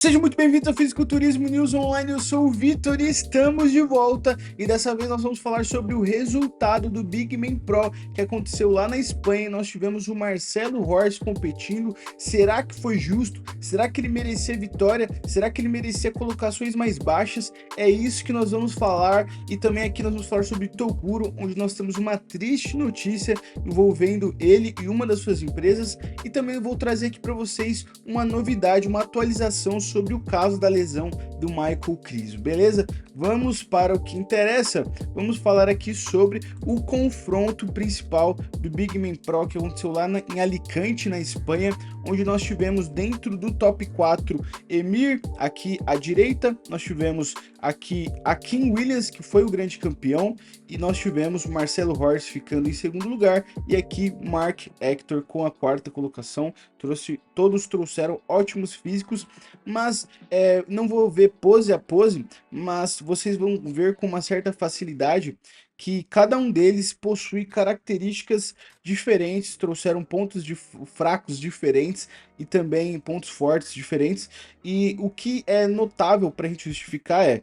Sejam muito bem-vindos ao Fisiculturismo News Online, eu sou o Vitor e estamos de volta. E dessa vez nós vamos falar sobre o resultado do Big Man Pro que aconteceu lá na Espanha. Nós tivemos o Marcelo Horst competindo. Será que foi justo? Será que ele merecia vitória? Será que ele merecia colocações mais baixas? É isso que nós vamos falar. E também aqui nós vamos falar sobre Toguro, onde nós temos uma triste notícia envolvendo ele e uma das suas empresas. E também eu vou trazer aqui para vocês uma novidade, uma atualização sobre o caso da lesão do Michael Krizo, beleza? Vamos para o que interessa. Vamos falar aqui sobre o confronto principal do Big Man Pro que aconteceu lá em Alicante, na Espanha, onde nós tivemos dentro do top 4 Emir aqui à direita, nós tivemos aqui Akin Williams, que foi o grande campeão, e nós tivemos o Marcelo Horst ficando em segundo lugar, e aqui Mark Hector com a quarta colocação. Todos trouxeram ótimos físicos, mas não vou ver pose a pose, mas vocês vão ver com uma certa facilidade que cada um deles possui características diferentes, trouxeram pontos fracos diferentes e também pontos fortes diferentes. E o que é notável para a gente justificar é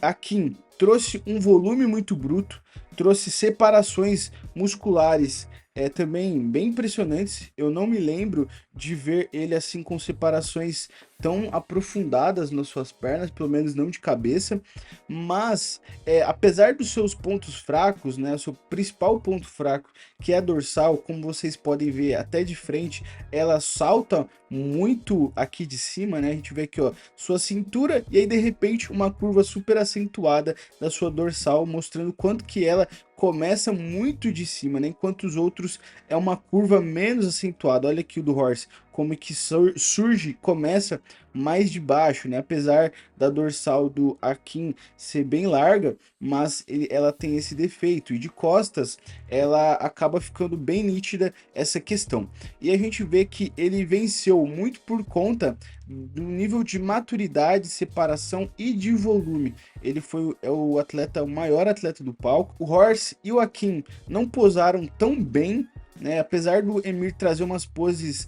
a Kim trouxe um volume muito bruto, trouxe separações musculares também bem impressionantes. Eu não me lembro de ver ele assim com separações tão aprofundadas nas suas pernas, pelo menos não de cabeça, mas apesar dos seus pontos fracos, né, o seu principal ponto fraco, que é a dorsal, como vocês podem ver até de frente, ela salta muito aqui de cima, né, a gente vê aqui, ó, sua cintura, e aí de repente uma curva super acentuada da sua dorsal, mostrando quanto que ela começa muito de cima, né, enquanto os outros é uma curva menos acentuada. Olha aqui o do Horst, como que surge, começa mais de baixo, né? Apesar da dorsal do Akin ser bem larga, mas ela tem esse defeito, e de costas ela acaba ficando bem nítida essa questão. E a gente vê que ele venceu muito por conta do nível de maturidade, separação e de volume. Ele foi o maior atleta do palco. O Horst e o Akin não posaram tão bem, né? Apesar do Emir trazer umas poses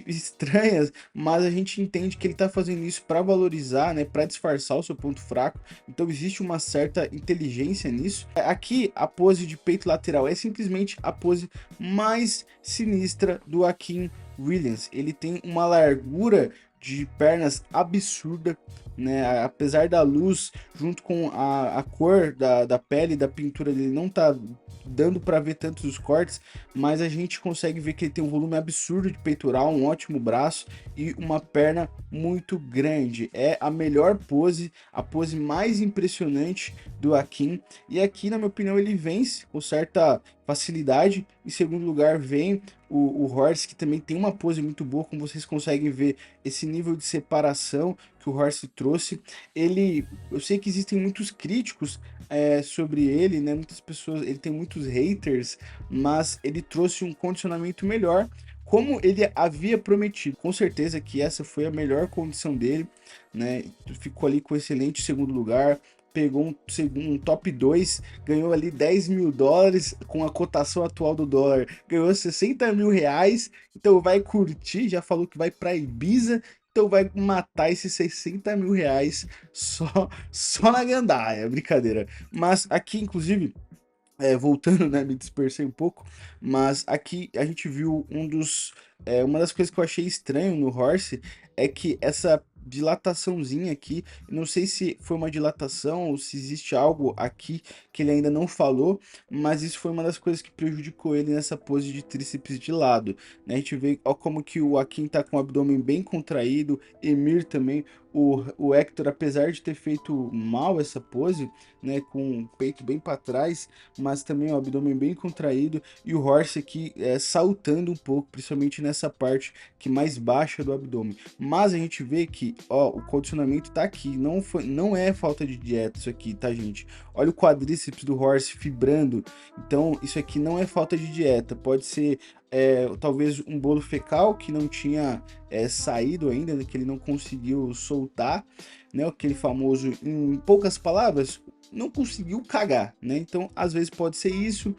estranhas, mas a gente entende que ele tá fazendo isso para valorizar, né, para disfarçar o seu ponto fraco. Então existe uma certa inteligência nisso. Aqui a pose de peito lateral é simplesmente a pose mais sinistra do Akin Williams. Ele tem uma largura de pernas absurda, né? Apesar da luz junto com a cor da pele, da pintura dele, não tá dando para ver tantos os cortes, mas a gente consegue ver que ele tem um volume absurdo de peitoral, um ótimo braço e uma perna muito grande. É a melhor pose, a pose mais impressionante do Akin, e aqui, na minha opinião, ele vence com certa facilidade. Em segundo lugar vem o Horst, que também tem uma pose muito boa, como vocês conseguem ver esse nível de separação que o Horst trouxe. Eu sei que existem muitos críticos sobre ele, né? Muitas pessoas, ele tem muitos haters, mas ele trouxe um condicionamento melhor, como ele havia prometido. Com certeza que essa foi a melhor condição dele, né? Ficou ali com excelente segundo lugar, pegou um top 2, ganhou ali 10 mil dólares, com a cotação atual do dólar, ganhou 60 mil reais, então vai curtir, já falou que vai para Ibiza, então vai matar esses 60 mil reais só na gandaia, brincadeira. Mas aqui, inclusive, voltando, né, me dispersei um pouco, mas aqui a gente viu uma das coisas que eu achei estranho no Horse é que essa dilataçãozinha aqui, eu não sei se foi uma dilatação ou se existe algo aqui que ele ainda não falou, mas isso foi uma das coisas que prejudicou ele nessa pose de tríceps de lado, né? A gente vê ó, como que o Akin tá com o abdômen bem contraído, Emir também, o Hector, apesar de ter feito mal essa pose, né, com o peito bem para trás, mas também o abdômen bem contraído, e o Horst aqui saltando um pouco, principalmente nessa parte que mais baixa do abdômen. Mas a gente vê que, ó, o condicionamento tá aqui, não é falta de dieta isso aqui, tá, gente? Olha o quadríceps do Horst fibrando, então isso aqui não é falta de dieta, pode ser talvez um bolo fecal que não tinha saído ainda, né, que ele não conseguiu soltar, né? Aquele famoso, em poucas palavras, não conseguiu cagar, né? Então, às vezes pode ser isso,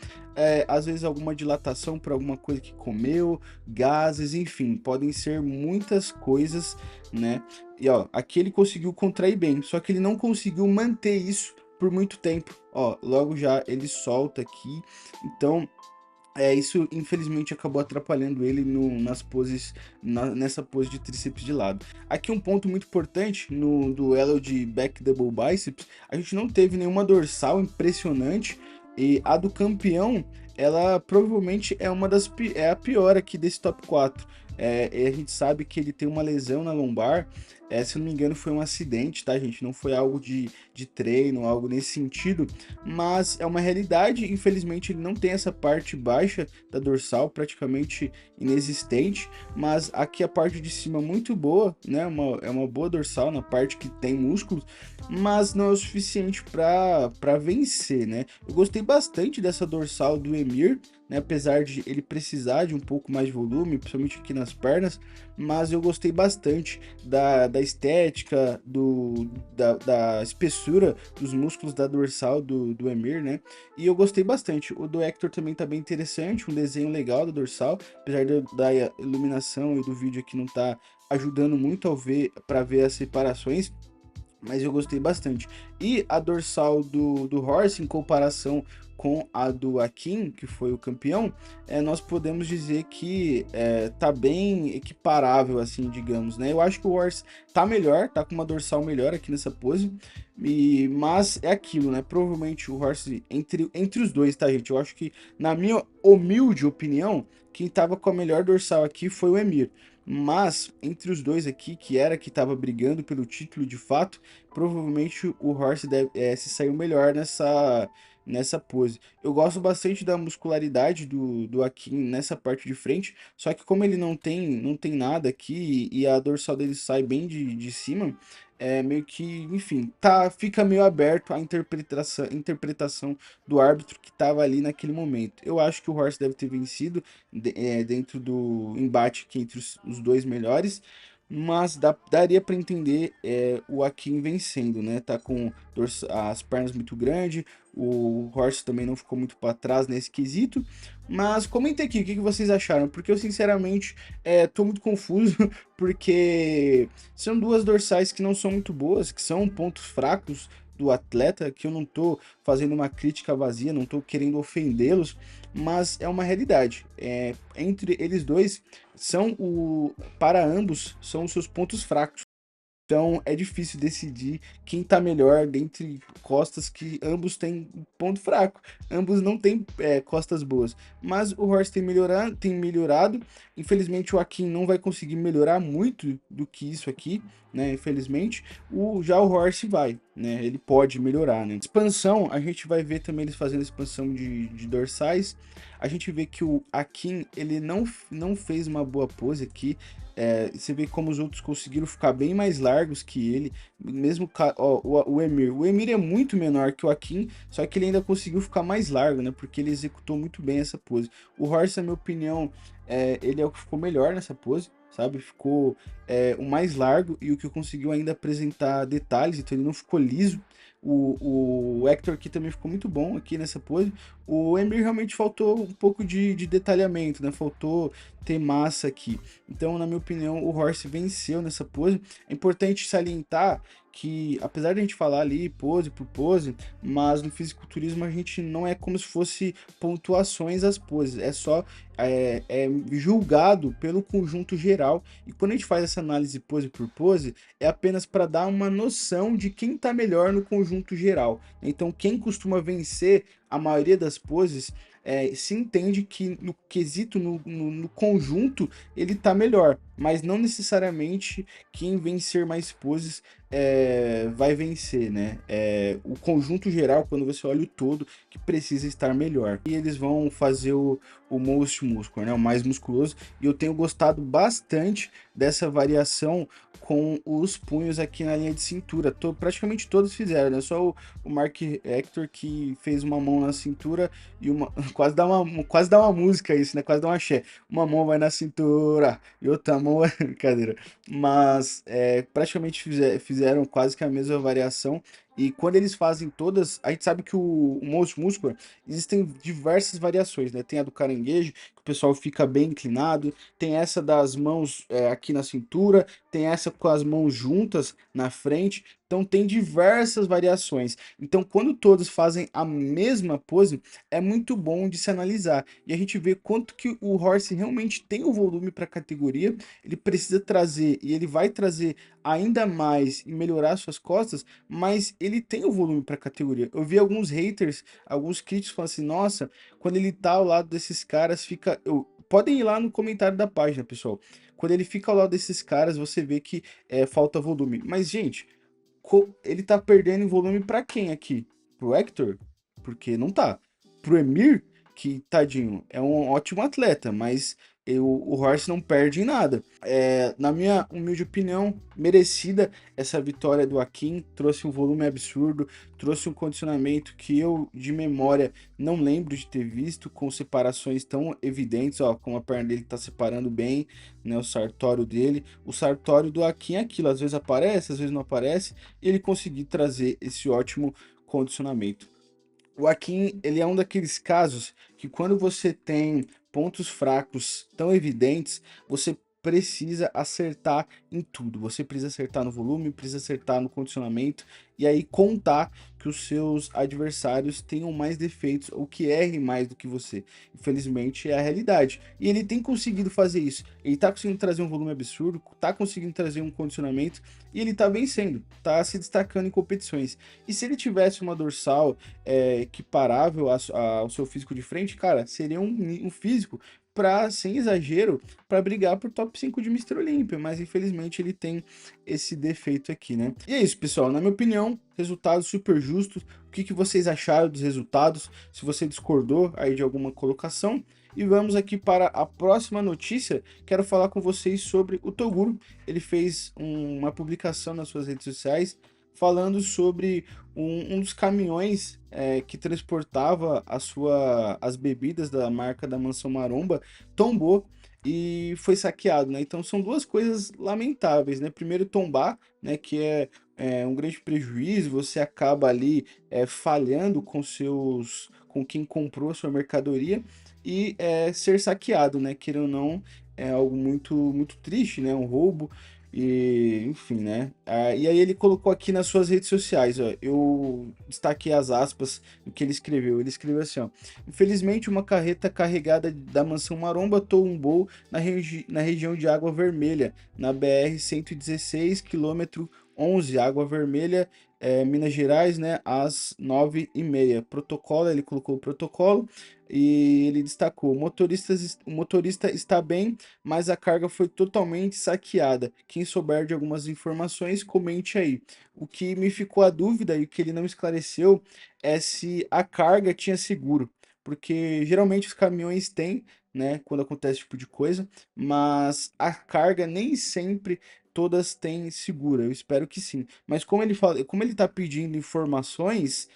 às vezes alguma dilatação por alguma coisa que comeu, gases, enfim, podem ser muitas coisas, né? E ó, aqui ele conseguiu contrair bem, só que ele não conseguiu manter isso por muito tempo. Ó, logo já ele solta aqui, então isso infelizmente acabou atrapalhando ele nas poses, nessa pose de tríceps de lado. Aqui um ponto muito importante no duelo de back double biceps, a gente não teve nenhuma dorsal impressionante e a do campeão, ela provavelmente é é a pior aqui desse top 4. E a gente sabe que ele tem uma lesão na lombar, se eu não me engano foi um acidente, tá gente? Não foi algo de treino, algo nesse sentido, mas é uma realidade. Infelizmente ele não tem essa parte baixa da dorsal, praticamente inexistente, mas aqui a parte de cima muito boa, né? É uma boa dorsal na parte que tem músculos, mas não é o suficiente para vencer, né? Eu gostei bastante dessa dorsal do Emir, né? Apesar de ele precisar de um pouco mais de volume, principalmente aqui nas pernas, mas eu gostei bastante da estética, da espessura dos músculos da dorsal do Emir, né? E eu gostei bastante. O do Hector também tá bem interessante, um desenho legal da dorsal, apesar da iluminação e do vídeo aqui não tá ajudando muito ao ver para ver as separações, mas eu gostei bastante. E a dorsal do Horse, em comparação com a do Akin, que foi o campeão, nós podemos dizer que tá bem equiparável, assim, digamos, né? Eu acho que o Horse tá melhor, tá com uma dorsal melhor aqui nessa pose, mas é aquilo, né? Provavelmente o Horse, entre os dois, tá, gente? Eu acho que, na minha humilde opinião, quem tava com a melhor dorsal aqui foi o Emir. Mas, entre os dois aqui, que tava brigando pelo título de fato, provavelmente o Horse se saiu melhor nessa pose. Eu gosto bastante da muscularidade do Akin nessa parte de frente, só que como ele não tem nada aqui e a dorsal dele sai bem de cima, meio que, enfim, fica meio aberto a interpretação do árbitro que estava ali naquele momento. Eu acho que o Horse deve ter vencido dentro do embate aqui entre os dois melhores, mas daria para entender o Akin vencendo, né? Tá com as pernas muito grandes, o Horse também não ficou muito para trás nesse quesito. Mas comenta aqui o que vocês acharam, porque eu sinceramente tô muito confuso, porque são duas dorsais que não são muito boas, que são pontos fracos do atleta, que eu não tô fazendo uma crítica vazia, não tô querendo ofendê-los, mas é uma realidade. Entre eles dois, para ambos, são os seus pontos fracos. Então é difícil decidir quem tá melhor dentre costas que ambos têm ponto fraco. Ambos não têm costas boas. Mas o Horst tem melhorado. Infelizmente o Akin não vai conseguir melhorar muito do que isso aqui, né? Infelizmente. Já o Horst vai, né? Ele pode melhorar, né? Expansão, a gente vai ver também eles fazendo expansão de dorsais. A gente vê que o Akin, ele não fez uma boa pose aqui. Você vê como os outros conseguiram ficar bem mais largos que ele, mesmo o Emir. O Emir é muito menor que o Akin, só que ele ainda conseguiu ficar mais largo, né? Porque ele executou muito bem essa pose. O Horst, na minha opinião, ele é o que ficou melhor nessa pose, sabe? Ficou o mais largo e o que conseguiu ainda apresentar detalhes, então ele não ficou liso. O Hector aqui também ficou muito bom aqui nessa pose. O Emir realmente faltou um pouco de detalhamento, né? Faltou ter massa aqui. Então, na minha opinião, o Horse venceu nessa pose. É importante salientar que, apesar de a gente falar ali pose por pose, mas no fisiculturismo a gente não é como se fosse pontuações as poses, é só julgado pelo conjunto geral. E quando a gente faz essa análise pose por pose, é apenas para dar uma noção de quem está melhor no conjunto geral. Então, quem costuma vencer a maioria das poses se entende que no quesito, no conjunto, ele tá melhor, mas não necessariamente quem vencer mais poses vai vencer, né? O conjunto geral, quando você olha o todo, que precisa estar melhor. E eles vão fazer o most muscular, né? O mais musculoso, e eu tenho gostado bastante dessa variação com os punhos aqui na linha de cintura. Praticamente todos fizeram, né? Só o Mark Hector que fez uma mão na cintura e quase dá uma música isso, né? Quase dá uma axé. Uma mão vai na cintura e outra mão brincadeira. Mas praticamente fizeram quase que a mesma variação, E quando eles fazem todas, a gente sabe que o Most Muscular, existem diversas variações, né? Tem a do caranguejo, que o pessoal fica bem inclinado, tem essa das mãos aqui na cintura, tem essa com as mãos juntas na frente, então tem diversas variações. Então, quando todos fazem a mesma pose, é muito bom de se analisar. E a gente vê quanto que o Horse realmente tem o volume para a categoria, ele precisa trazer, e ele vai trazer ainda mais e melhorar suas costas, mas ele tem o volume para a categoria. Eu vi alguns haters, alguns críticos falando assim, nossa, quando ele tá ao lado desses caras, fica... Podem ir lá no comentário da página, pessoal. Quando ele fica ao lado desses caras, você vê que falta volume. Mas, gente, ele tá perdendo em volume pra quem aqui? Pro Hector? Porque não tá. Pro Emir, que tadinho, é um ótimo atleta, mas o Horse não perde em nada. Na minha humilde opinião, merecida essa vitória do Akin, trouxe um volume absurdo, trouxe um condicionamento que eu, de memória, não lembro de ter visto, com separações tão evidentes, ó, como a perna dele tá separando bem, né, o sartório dele. O sartório do Akin é aquilo, às vezes aparece, às vezes não aparece, e ele conseguiu trazer esse ótimo condicionamento. O Akin, ele é um daqueles casos que quando você tem pontos fracos tão evidentes, você precisa acertar em tudo. Você precisa acertar no volume, precisa acertar no condicionamento e aí contar que os seus adversários tenham mais defeitos ou que errem mais do que você. Infelizmente é a realidade. E ele tem conseguido fazer isso. Ele tá conseguindo trazer um volume absurdo, tá conseguindo trazer um condicionamento e ele tá vencendo, tá se destacando em competições. E se ele tivesse uma dorsal equiparável ao seu físico de frente, cara, seria um físico para, sem exagero, para brigar por top 5 de Mr. Olympia, mas infelizmente ele tem esse defeito aqui, né? E é isso, pessoal, na minha opinião, resultados super justos. O que vocês acharam dos resultados? Se você discordou aí de alguma colocação. E vamos aqui para a próxima notícia. Quero falar com vocês sobre o Toguro. Ele fez uma publicação nas suas redes sociais falando sobre um dos caminhões que transportava as bebidas da marca da Mansão Maromba tombou e foi saqueado, né? Então são duas coisas lamentáveis, né? Primeiro, tombar, né? Que é um grande prejuízo, você acaba ali falhando com quem comprou a sua mercadoria e ser saqueado, né? Querendo ou não, é algo muito triste, né? Um roubo. E, enfim, né? E aí ele colocou aqui nas suas redes sociais, ó, eu destaquei as aspas do que ele escreveu. Ele escreveu assim, ó: infelizmente, uma carreta carregada da Mansão Maromba tombou na região de Água Vermelha, na BR-116, quilômetro 11, Água Vermelha, Minas Gerais, né, às 9h30. Protocolo, ele colocou o protocolo e ele destacou: o motorista está bem, mas a carga foi totalmente saqueada. Quem souber de algumas informações, comente aí. O que me ficou a dúvida e o que ele não esclareceu é se a carga tinha seguro, porque geralmente os caminhões têm, né, quando acontece esse tipo de coisa, mas a carga nem sempre todas têm seguro. Eu espero que sim. Mas como ele tá pedindo informações,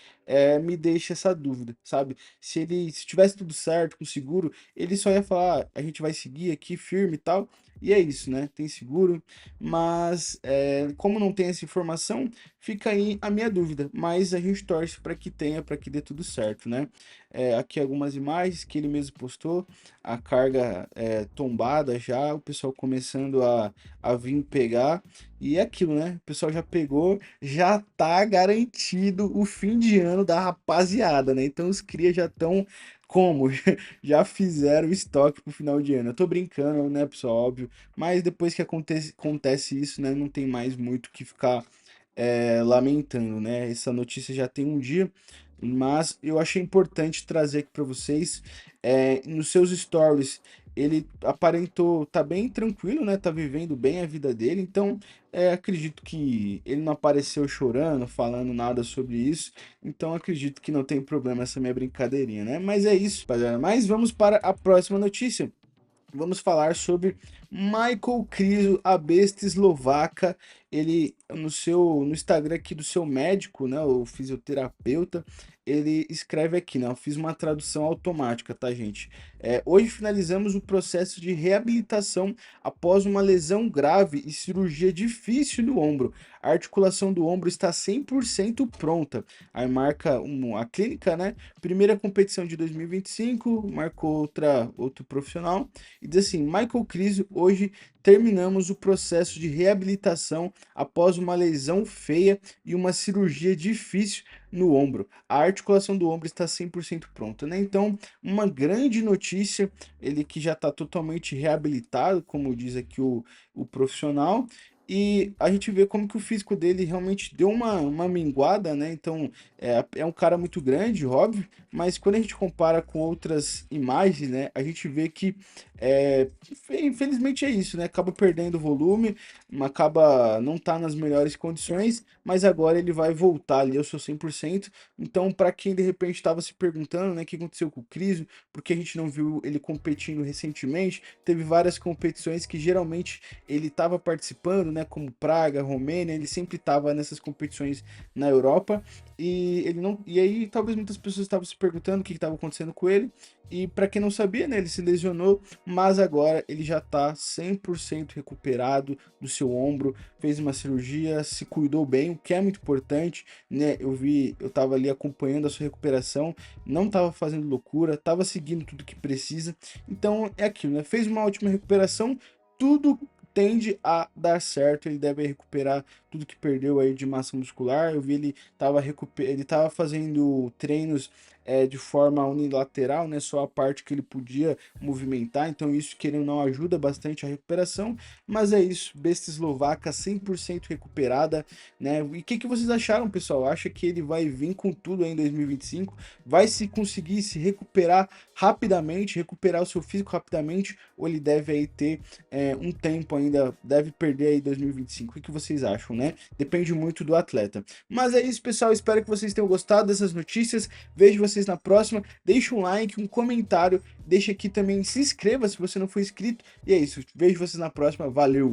me deixa essa dúvida, sabe? Se tivesse tudo certo com seguro, ele só ia falar, a gente vai seguir aqui firme e tal. E é isso, né? Tem seguro, mas como não tem essa informação, fica aí a minha dúvida. Mas a gente torce para que tenha, para que dê tudo certo, né? Aqui algumas imagens que ele mesmo postou, a carga tombada já, o pessoal começando a vir pegar. E é aquilo, né? O pessoal já pegou, já tá garantido o fim de ano da rapaziada, né? Então os cria já estão como? Já fizeram o estoque pro final de ano. Eu tô brincando, né, pessoal? Óbvio. Mas depois que acontece isso, né? Não tem mais muito o que ficar lamentando, né? Essa notícia já tem um dia, mas eu achei importante trazer aqui para vocês. Nos seus stories, ele aparentou tá bem tranquilo, né? Tá vivendo bem a vida dele, então acredito que ele não apareceu chorando, falando nada sobre isso, então acredito que não tem problema essa minha brincadeirinha, né? Mas é isso, rapaziada. Mas vamos para a próxima notícia. Vamos falar sobre Michael Krizo, a besta eslovaca, ele no Instagram aqui do seu médico, né, o fisioterapeuta, ele escreve aqui, né, eu fiz uma tradução automática, tá, gente? Hoje finalizamos o processo de reabilitação após uma lesão grave e cirurgia difícil no ombro. A articulação do ombro está 100% pronta. Aí marca a clínica, né? Primeira competição de 2025, marcou outro profissional. E diz assim: Michael Krizo, hoje terminamos o processo de reabilitação após uma lesão feia e uma cirurgia difícil no ombro. A articulação do ombro está 100% pronta, né? Então, uma grande notícia, ele que já está totalmente reabilitado, como diz aqui o profissional. E a gente vê como que o físico dele realmente deu uma minguada, né? Então, é um cara muito grande, óbvio, mas quando a gente compara com outras imagens, né? A gente vê que infelizmente é isso, né? Acaba perdendo volume, acaba não tá nas melhores condições, mas agora ele vai voltar ali ao seu 100%. Então, para quem de repente estava se perguntando, né, o que aconteceu com o Krizo, porque a gente não viu ele competindo recentemente, teve várias competições que geralmente ele estava participando, né, como Praga, Romênia, ele sempre estava nessas competições na Europa. E ele não, e aí talvez muitas pessoas estavam se perguntando o que estava acontecendo com ele. E para quem não sabia, né, ele se lesionou, mas agora ele já está 100% recuperado do seu ombro, fez uma cirurgia, se cuidou bem, o que é muito importante, né? Eu estava ali acompanhando a sua recuperação, não estava fazendo loucura, estava seguindo tudo que precisa. Então é aquilo, né? Fez uma ótima recuperação, tudo tende a dar certo, ele deve recuperar tudo que perdeu aí de massa muscular. Eu vi ele estava fazendo treinos de forma unilateral, né? Só a parte que ele podia movimentar, então isso querendo ou não ajuda bastante a recuperação, mas é isso, besta eslovaca 100% recuperada, né? E o que vocês acharam, pessoal? Acha que ele vai vir com tudo aí em 2025? Vai se conseguir se recuperar rapidamente, recuperar o seu físico rapidamente, ou ele deve aí ter um tempo ainda, deve perder aí 2025? O que vocês acham, né? Depende muito do atleta. Mas é isso, pessoal, espero que vocês tenham gostado dessas notícias, vejo vocês na próxima, deixa um like, um comentário, deixa aqui também, se inscreva se você não for inscrito, e é isso, vejo vocês na próxima, valeu!